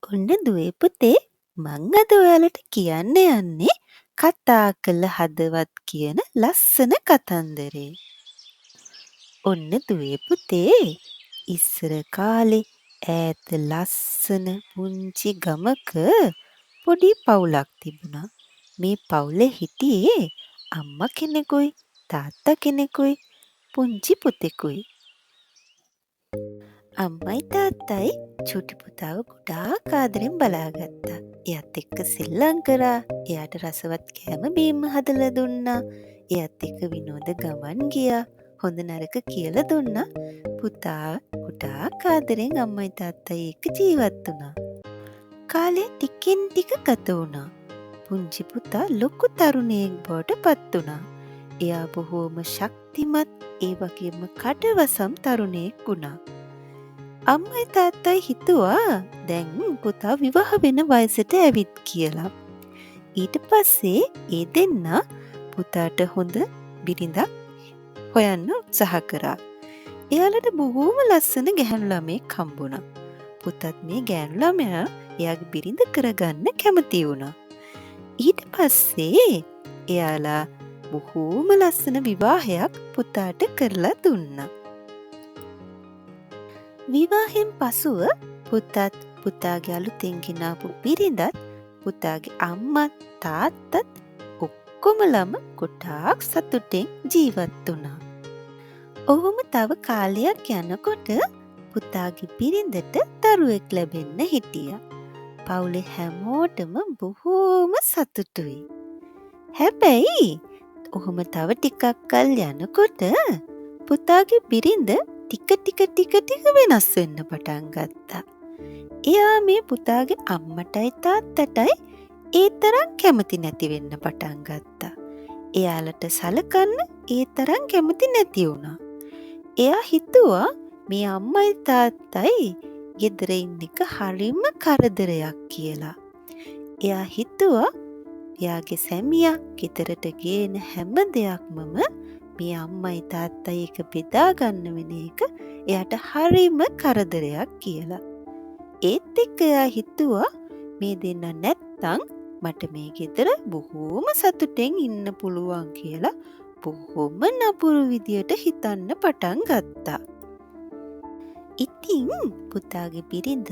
ඔන්න දුවේ පුතේ මං අද ඔයාලට කියන්න යන්නේ කතා කළ හදවත් කියන ලස්සන කතන්දරේ. ඔන්න දුවේ පුතේ ඉස්සර කාලේ ඈත ලස්සන පුංචි ගමක පොඩි පවුලක් තිබුණා. මේ පවුලේ හිටියේ අම්මා කෙනෙකුයි තාත්තා කෙනෙකුයි පුංචි පුතෙකුයි. අම්මයි තාත්තයි චුටි පුතාව ගොඩාක් ආදරෙන් බලාගත්තා. එයත් එක්ක සෙල්ලම් කරා. එයාට රසවත් කෑම බීම හදලා දුන්නා. එයත් එක්ක විනෝද ගමන් ගියා. හොඳ නරක කියලා දුන්නා. පුතා ගොඩාක් ආදරෙන් අම්මයි තාත්තයි එක්ක ජීවත් වුණා. කාලේ ටිකෙන් ටික ගත වුණා. පුංචි පුතා ලොකු තරුණයෙක් බවට පත් වුණා. එයා බොහෝම ශක්තිමත් ඒ වගේම කඩවසම් තරුණයෙක් වුණා. අම්මයි තාත්තයි හිතුවා දැන් පුතා විවාහ වෙන වයසට ඇවිත් කියලා. ඊට පස්සේ ඒ දෙන්නා පුතාට හොඳ බිරිඳක් හොයන්න උත්සාහ කරා. එයාලට බොහෝම ලස්සන ගැහැණු ළමයෙක් හම්බුණා. පුතත් මේ ගැහැණු ළමයා එයාගේ බිරිඳ කරගන්න කැමති වුණා. ඊට පස්සේ එයාලා බොහෝම ලස්සන විවාහයක් පුතාට කරලා දුන්නා. විවාහයෙන් පසුව පුතත් පුතාගේ අලුතෙන් ගෙනාපු බිරිඳත් පුතාගේ අම්මත් තාත්තත් ඔක්කොමලම ගොඩාක් සතුටෙන් ජීවත් වුණා. ඔහොම තව කාලයක් යනකොට පුතාගේ බිරිඳට දරුවෙක් ලැබෙන්න හිටියා. පවුලේ හැමෝටම බොහෝම සතුටුයි. හැබැයි ඔහොම තව ටිකක් කල් යනකොට පුතාගේ බිරිඳ ටික වෙනස් වෙන්න පටන් ගත්තා. එයා මේ පුතාගේ අම්මටයි තාත්තටයි ඒ තරම් කැමති නැති වෙන්න පටන් ගත්තා. එයාලට සලකන්න ඒ තරම් කැමති නැති වුණා. එයා හිතුවා මේ අම්මයි තාත්තයි ගෙදර ඉන්න එක හරිම කරදරයක් කියලා. එයා හිතුවා එයාගේ සැමියා ගෙදරට ගේන හැම දෙයක්මම මේ අම්මයි තාත්තයි එක බෙදා ගන්න වෙන එක එයාට හරිම කරදරයක් කියලා. ඒත් එක්ක එයා හිතුවා මේ දෙන්න නැත්තම් මට මේ ගෙදර බොහෝම සතුටෙන් ඉන්න පුළුවන් කියලා බොහොම නපුරු විදියට හිතන්න පටන් ගත්තා. ඉතින් පුතාගේ බිරිඳ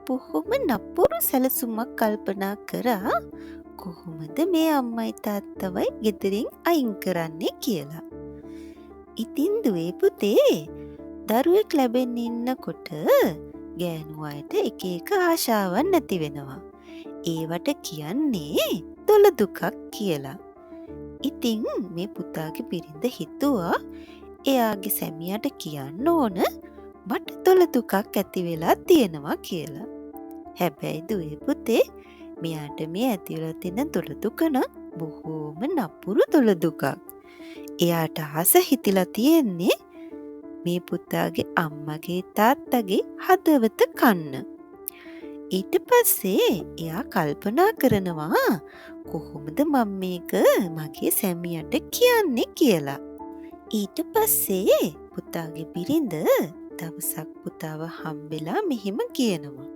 බොහොම නපුරු සැලසුමක් කල්පනා කරා කොහොමද මේ අම්මයි තාත්තවයි ගෙදරින් අයින් කරන්නේ කියලා. ඉතින් දුවේ පුතේ දරුවෙක් ලැබෙන්න ඉන්නකොට ගෑනු අයට එක එක ආශාවන් නැති වෙනවා. ඒවට කියන්නේ දොළ දුකක් කියලා. ඉතින් මේ පුතාගේ බිරිඳ හිතුවා එයාගේ සැමියාට කියන්න ඕන මට දොළ දුකක් ඇති වෙලා තියෙනවා කියලා. හැබැයි දුවේ පුතේ මෙයාට මේ ඇති වෙලා තියෙන දොළ දුක නම් බොහෝම නපුරු දොළ දුකක්. එයාට ආස හිතිලා තියෙන්නේ මේ පුතාගේ අම්මගේ තාත්තගේ හදවත කන්න. ඊට පස්සේ එයා කල්පනා කරනවා කොහොමද මම මේක මගේ සැමියාට කියන්නේ කියලා. ඊට පස්සේ පුතාගේ බිරිඳ දවසක් පුතාව හම්බෙලා මෙහෙම කියනවා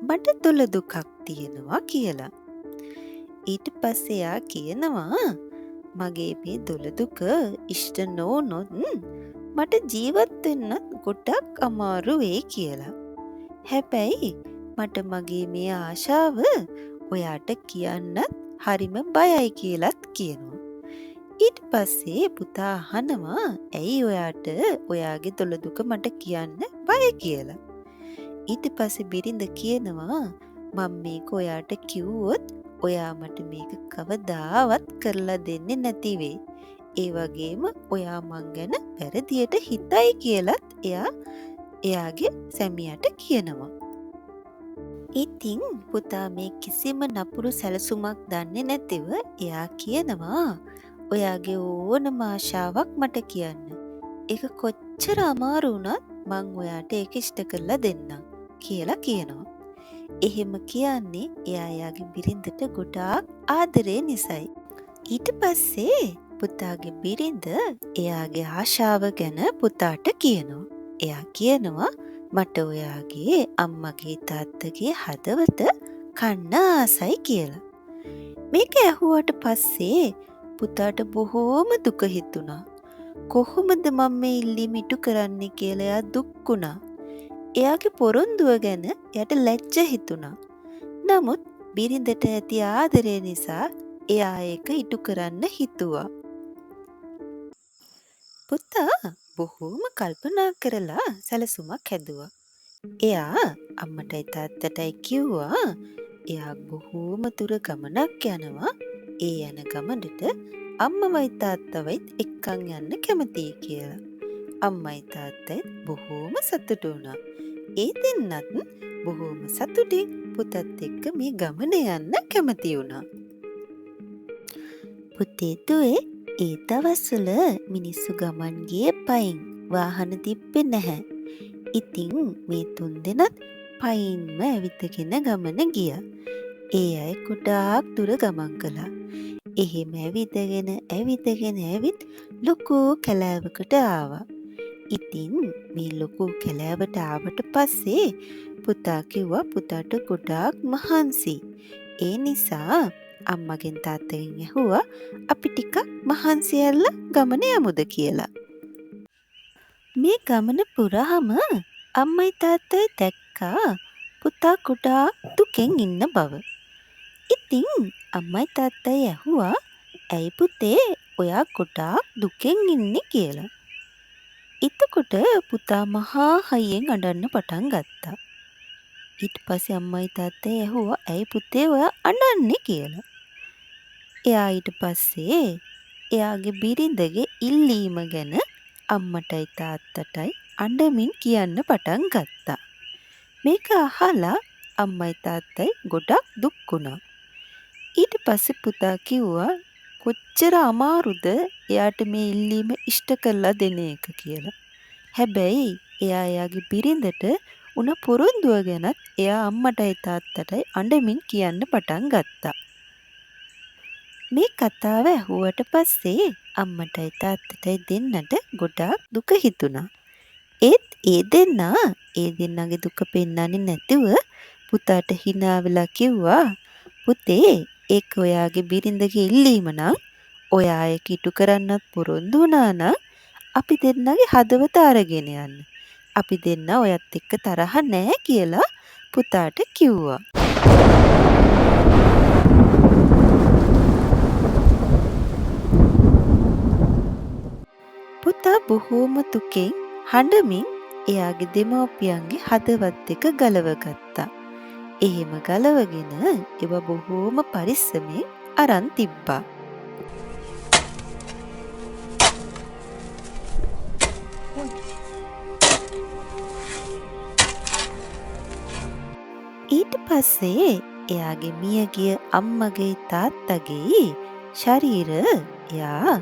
මට දොළ දුකක් තියෙනවා කියලා. ඊට පස්සේ එයා කියනවා මගේ මේ දොළ දුක ඉෂ්ට නොවුනොත් මට ජීවත් වෙන්නත් ගොඩක් අමාරු වෙයි කියලා. හැබැයි මට මගේ මේ ආශාව ඔයාට කියන්නත් හරිම බයයි කියලාත් කියනවා. ඊට පස්සේ පුතා අහනවා ඇයි ඔයාට ඔයාගේ දොළ දුක මට කියන්න බය කියලා. ඊට පස්සේ බිරිඳ කියනවා මම මේක ඔයාට කිව්වොත් ඔයා මට මේක කවදාවත් කරලා දෙන්නේ නැති වෙයි. ඒ වගේම ඔයා මං ගැන වැරදියට හිතයි කියලත් එයා එයාගේ සැමියාට කියනවා. ඉතින් පුතා මේ කිසිම නපුරු සැලසුමක් දන්නේ නැතිව එයා කියනවා ඔයාගේ ඕනම ආශාවක් මට කියන්න. ඒක කොච්චර අමාරු වුණත් මං ඔයාට ඒක ඉෂ්ට කරලා දෙන්නම් කියලා කියනවා. එහෙම කියන්නේ එයා එයාගේ බිරිඳට ගොඩාක් ආදරේ නිසයි. ඊට පස්සේ පුතාගේ බිරිඳ එයාගේ ආශාව ගැන පුතාට කියනවා. එයා කියනවා මට ඔයාගේ අම්මගේ තාත්තගේ හදවත කන්න ආසයි කියලා. මේක ඇහුවට පස්සේ පුතාට බොහෝම දුක හිතුණා. කොහොමද මම මේ ඉල්ලීම ඉටු කරන්නේ කියලා එයා දුක් වුණා. එයාගේ පොරොන්දුව ගැන එයාට ලැජ්ජ හිතුණා. නමුත් බිරිඳට ඇති ආදරය නිසා එයා ඒක ඉටු කරන්න හිතුවා. පුතා බොහෝම කල්පනා කරලා සැලසුමක් හැදුවා. එයා අම්මටයි තාත්තටයි කිව්වා එයා බොහෝම දුර ගමනක් යනවා. ඒ යන ගමනට අම්මවයි තාත්තවයිත් එක්කන් යන්න කැමතියි කියලා. අම්මයි තාත්තයි බොහෝම සතුටු වුණා. ඒ දෙන්නත් බොහෝම සතුටින් පුතත් එක්ක මේ ගමන යන්න කැමති වුණා. පුතේ දුවේ ඒ දවස්වල මිනිස්සු ගමන් ගියේ පයින්. වාහන තිබ්බේ නැහැ. ඉතින් මේ තුන්දෙනත් පයින්ම ඇවිදගෙන ගමන ගියා. ඒ අය ගොඩාක් දුර ගමන් කළා. එහෙම ඇවිදගෙන ඇවිත් ලොකු කැලෑවකට ආවා. ඉතින් මේ ලොකු කැලෑවට ආවට පස්සේ පුතා කිව්වා පුතාට ගොඩාක් මහන්සි. ඒ නිසා අම්මගෙන් තාත්තගෙන් ඇහුවා අපි ටිකක් මහන්සි ඇරලා ගමන යමුද කියලා. මේ ගමන පුරාම අම්මයි තාත්තයි දැක්කා පුතා ගොඩාක් දුකෙන් ඉන්න බව. ඉතින් අම්මයි තාත්තයි ඇහුවා ඇයි පුතේ ඔයා ගොඩාක් දුකෙන් ඉන්නේ කියලා. එතකොට පුතා මහා හයියෙන් අඬන්න පටන් ගත්තා. ඊට පස්සේ අම්මයි තාත්තයි ඇහුවා ඇයි පුතේ ඔයා අඬන්නේ කියලා. එයා ඊට පස්සේ එයාගේ බිරිඳගේ ඉල්ලීම ගැන අම්මටයි තාත්තටයි අඬමින් කියන්න පටන් ගත්තා. මේක අහලා අම්මයි තාත්තයි ගොඩක් දුක් වුණා. ඊට පස්සේ පුතා කිව්වා කොච්චර අමාරුද එයාට මේ ඉල්ලීම ඉෂ්ට කරලා දෙන එක කියලා. හැබැයි එයා එයාගේ බිරිඳට උන පොරොන්දුව ගැනත් එයා අම්මටයි තාත්තටයි අඬමින් කියන්න පටන් ගත්තා. මේ කතාව ඇහුවට පස්සේ අම්මටයි තාත්තටයි දෙන්නට ගොඩාක් දුක හිතුණා. ඒත් ඒ දෙන්නගේ දුක පෙන්නන්නේ නැතිව පුතාට hina වෙලා කිව්වා පුතේ ඒක ඔයාගේ බිරිඳගේ ඉල්ලීම නම් ඔයා ඒක ඉටු කරන්නත් පොරොන්දු වුණා නම් අපි දෙන්නගේ හදවත අරගෙන යන්න. අපි දෙන්න ඔයත් එක්ක තරහ නැහැ කියලා පුතාට කිව්වා. පුතා බොහෝම දුකෙන් හඬමින් එයාගේ දෙමව්පියන්ගේ හදවත් එක ගලවගත්තා. එහෙම ගලවගෙන ඒව බොහෝම පරිස්සමෙන් අරන් තිබ්බා. ඊට පස්සේ එයාගේ මියගිය අම්මගේ තාත්තගේ ශරීර එයා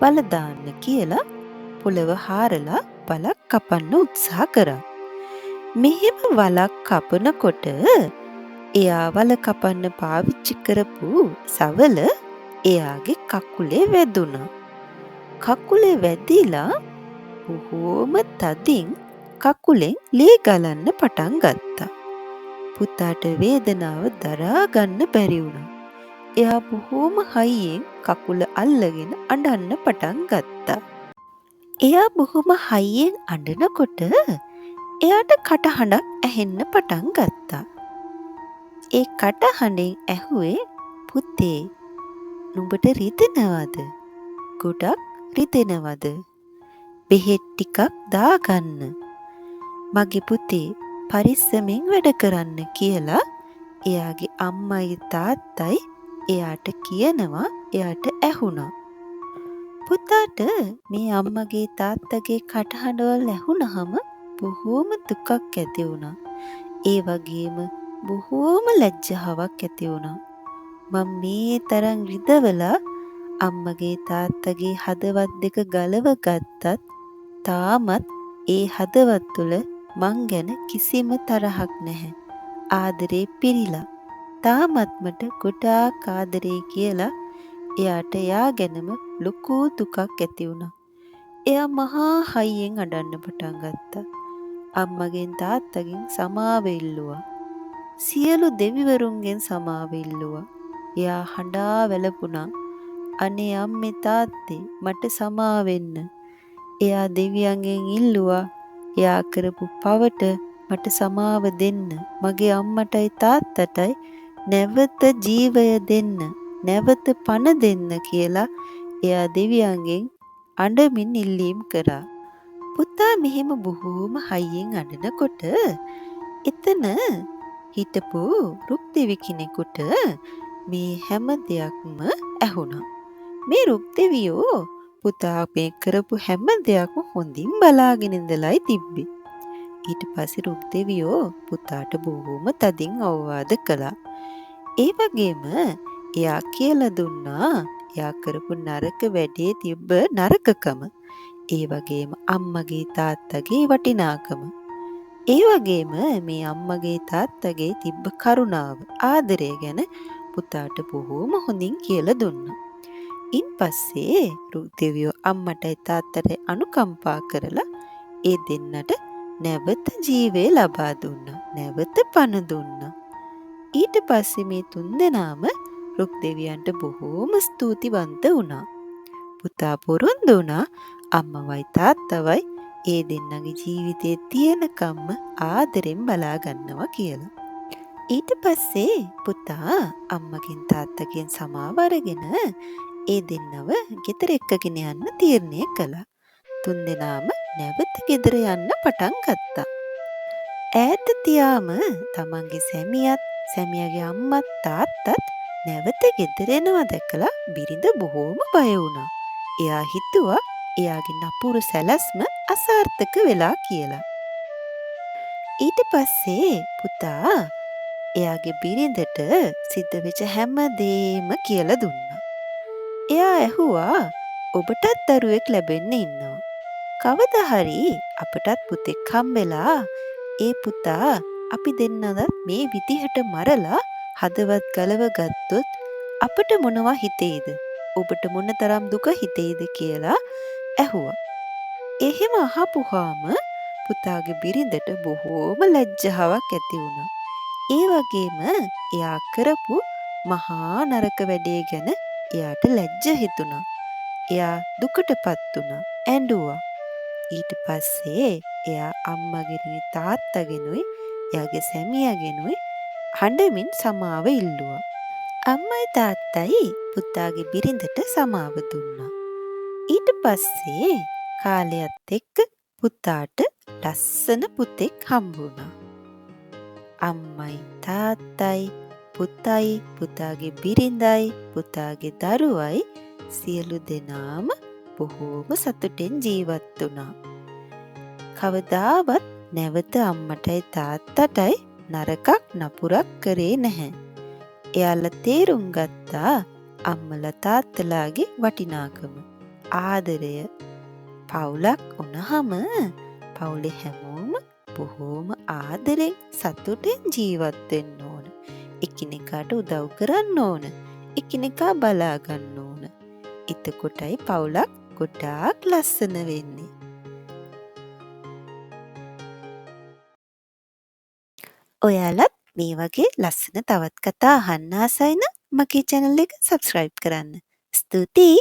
වල දාන්න කියලා පොළව හාරලා වලක් කපන්න උත්සාහ කරා. මෙහෙම වලක් කපනකොට එයා වල කපන්න පාවිච්චි කරපු සවල එයාගේ කකුලේ වැදුණා. කකුලේ වැදිලා බොහෝම තදින් කකුලෙන් ලේ ගලන්න පටන් ගත්තා. පුතාට වේදනාව දරා ගන්න බැරි වුණා. එයා බොහෝම හයියෙන් කකුල අල්ලගෙන අඬන්න පටන් ගත්තා. එයා බොහොම හයියෙන් අඬනකොට එයාට කටහඬක් ඇහෙන්න පටන් ගත්තා. ඒ කටහඬෙන් ඇහුවේ පුතේ නුඹට රිදෙනවද? ගොඩක් රිදෙනවද? බෙහෙත් ටිකක් දාගන්න. මගේ පුතේ පරිස්සමෙන් වැඩ කරන්න කියලා එයාගේ අම්මයි තාත්තයි එයාට කියනවා එයාට ඇහුණා. පුතාට මේ අම්මගේ තාත්තගේ කටහඬවල් ඇහුණහම බොහෝම දුකක් ඇති වුණා. ඒ වගේම බොහෝම ලැජ්ජාවක් ඇති වුණා. මම මේ තරම් රිදවලා අම්මගේ තාත්තගේ හදවත් දෙක ගලව ගත්තත් තාමත් ඒ හදවත් තුළ මං ගැන කිසිම තරහක් නැහැ. ආදරේ පිරිලා. තාමත් මට ගොඩාක් ආදරේ කියලා එයාට එයා ගැනම ලොකු දුකක් ඇති වුණා. එයා මහා හයියෙන් අඬන්න පටන් ගත්තා. අම්මගෙන් තාත්තගෙන් සමාව ඉල්ලුවා. සියලු දෙවිවරුන්ගෙන් සමාව ඉල්ලුවා. එයා හඬා වැළපුණා. අනේ අම්මේ තාත්තේ මට සමා වෙන්න. එයා දෙවියන්ගෙන් ඉල්ලුවා එයා කරපු පවට මට සමාව දෙන්න. මගේ අම්මටයි තාත්තටයි නැවත ජීවය දෙන්න. නැවත පණ දෙන්න කියලා එයා දෙවියන්ගෙන් අඬමින් ඉල්ලීම් කරා. පුතා මෙහෙම බොහෝම හයියෙන් අඬනකොට එතන හිටපු රුක් දෙවි කෙනෙකුට මේ හැම දෙයක්ම ඇහුණා. මේ රුක් දෙවියෝ පුතා මේ කරපු හැම දෙයක්ම හොඳින් බලාගෙන ඉඳලායි තිබ්බේ. ඊට පස්සේ රුක් දෙවියෝ පුතාට බොහොම තදින් අවවාද කළා. ඒ වගේම එයා කියලා දුන්නා එයා කරපු නරක වැඩේ තිබ්බ නරකකම. ඒ වගේම අම්මගේ තාත්තගේ වටිනාකම. ඒ වගේම මේ අම්මගේ තාත්තගේ තිබ්බ කරුණාව ආදරය ගැන පුතාට බොහෝම හොඳින් කියලා දුන්නා. ඉන් පස්සේ රුක් දෙවියෝ අම්මටයි තාත්තටයි අනුකම්පා කරලා ඒ දෙන්නට නැවත ජීවය ලබා දුන්නා. නැවත පණ දුන්නා. ඊට පස්සේ මේ තුන්දෙනාම රුක් දෙවියන්ට බොහෝම ස්තුතිවන්ත වුණා. පුතා පොරොන්දු වුණා අම්මවයි තාත්තවයි ඒ දෙන්නගේ ජීවිතයේ තියෙනකම්ම ආදරෙන් බලා ගන්නවා කියලා. ඊට පස්සේ පුතා අම්මගෙන් තාත්තගෙන් සමාව අරගෙන ඒ දෙන්නව ගෙදර එක්කගෙන යන්න තීරණය කළා. තුන්දෙනාම නැවත ගෙදර යන්න පටන් ගත්තා. ඈත තියාම තමන්ගේ සැමියාගේ අම්මත් තාත්තත් නැවත ගෙදර එනවා දැකලා බිරිඳ බොහෝම බය වුණා. එයා හිතුවා එයාගේ නපුරු සැලැස්ම අසාර්ථක වෙලා කියලා. ඊට පස්සේ පුතා එයාගේ බිරිඳට සිද්ධ වෙච්ච හැම දේම කියලා දුන්නා. එයා ඇහුවා ඔබටත් දරුවෙක් ලැබෙන්න ඉන්නවා. කවදා හරි අපටත් පුතෙක් හම්බෙලා ඒ පුතා අපි දෙන්නත් මේ විදිහට මරලා හදවත් ගලව ගත්තොත් අපට මොනවා හිතෙයිද? ඔබට මොනතරම් දුක හිතෙයිද කියලා ඇහුවා. එහෙම අහපුවාම පුතාගේ බිරිඳට බොහෝම ලැජ්ජාවක් ඇති වුණා. ඒ වගේම එයා කරපු මහා නරක වැඩේ ගැන එයාට ලැජ්ජ හිතුණා. එයා දුකටපත් වුණා. ඇඬුවා. ඊට පස්සේ එයා අම්මගෙනුයි තාත්තගෙනුයි එයාගේ සැමියාගෙනුයි හඬමින් සමාව ඉල්ලුවා. අම්මයි තාත්තයි පුතාගේ බිරිඳට සමාව දුන්නා. ඊට පස්සේ කාලයත් එක්ක පුතාට ලස්සන පුතෙක් හම්බ වුණා. අම්මයි තාත්තයි පුතයි පුතාගේ බිරිඳයි පුතාගේ දරුවයි සියලු දෙනාම බොහෝම සතුටෙන් ජීවත් වුණා. කවදාවත් නැවත අම්මටයි තාත්තටයි නරකක් නපුරක් කරේ නැහැ. එයාලා තේරුම් ගත්තා අම්මලා තාත්තලාගේ වටිනාකම. ආදරය පවුලක් වුණාම පවුලේ හැමෝම බොහෝම ආදරෙන් සතුටෙන් ජීවත් වෙන්න ඕන. එකිනෙකාට උදව් කරන්න ඕන. එකිනෙකා බලා ගන්න ඕන. එතකොටයි පවුලක් ගොඩාක් ලස්සන වෙන්නේ. ඔයාලත් මේ වගේ ලස්සන තවත් කතා අහන්න ආසයි නම් මගේ channel එක subscribe කරන්න. ස්තුතියි.